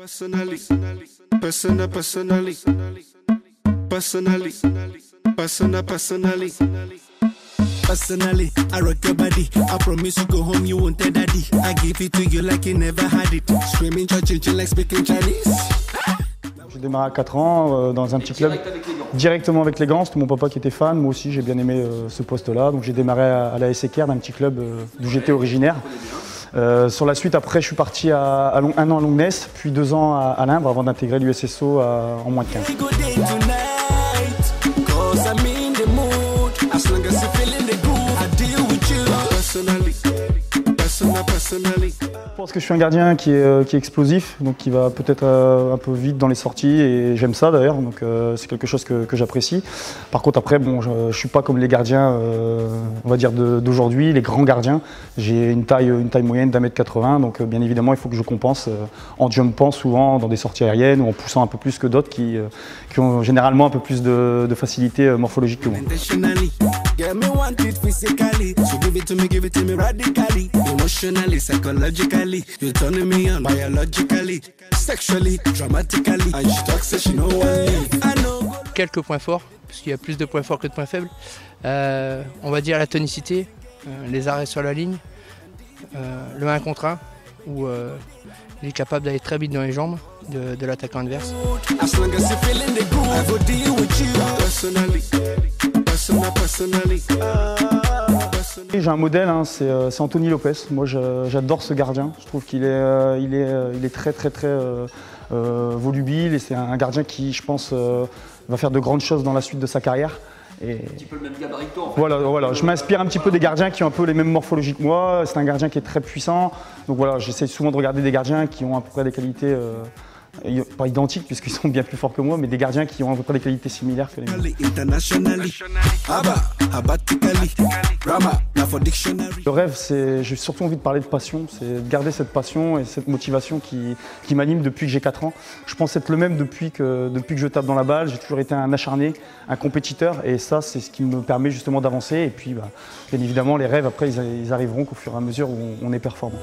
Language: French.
Personally, I rock your body. I promise you go home, you won't tell daddy. I give it to you like you never had it. Screaming, church, like speaking Chinese. J'ai démarré à 4 ans dans un petit club, directement avec les gants. C'était mon papa qui était fan, moi aussi j'ai bien aimé ce poste-là. Donc j'ai démarré à la SCR, d'un petit club d'où j'étais originaire. Sur la suite, après, je suis parti un an à Longness, puis 2 ans à Limbre avant d'intégrer l'USSO en moins de 15. Je pense que je suis un gardien qui est explosif, donc qui va peut-être un peu vite dans les sorties, et j'aime ça d'ailleurs, donc c'est quelque chose que j'apprécie. Par contre après, bon, je ne suis pas comme les gardiens, on va dire d'aujourd'hui, les grands gardiens. J'ai une taille moyenne d'1m80, donc bien évidemment il faut que je compense en jumpant souvent dans des sorties aériennes ou en poussant un peu plus que d'autres qui ont généralement un peu plus de facilité morphologique que moi. Psychologically, you're turning me on biologically, sexually, dramatically, and she talks so she know I know. Quelques points forts, parce qu'il y a plus de points forts que de points faibles. On va dire la tonicité, les arrêts sur la ligne, le 1 contre 1, où il est capable d'aller très vite dans les jambes de l'attaquant adverse. J'ai un modèle, hein, c'est Anthony Lopez. Moi j'adore ce gardien, je trouve qu'il est très volubile, et c'est un gardien qui, je pense, va faire de grandes choses dans la suite de sa carrière. Et un petit peu le même gabarit que toi en fait. Voilà, je m'inspire un petit peu des gardiens qui ont un peu les mêmes morphologies que moi. C'est un gardien qui est très puissant, donc voilà, j'essaie souvent de regarder des gardiens qui ont à peu près des qualités pas identiques puisqu'ils sont bien plus forts que moi, mais des gardiens qui ont à peu près des qualités similaires que les miens. Le rêve, j'ai surtout envie de parler de passion, c'est de garder cette passion et cette motivation qui m'anime depuis que j'ai 4 ans. Je pense être le même depuis que je tape dans la balle. J'ai toujours été un acharné, un compétiteur, et ça c'est ce qui me permet justement d'avancer. Et puis bien évidemment les rêves après ils arriveront qu'au fur et à mesure où on est performant.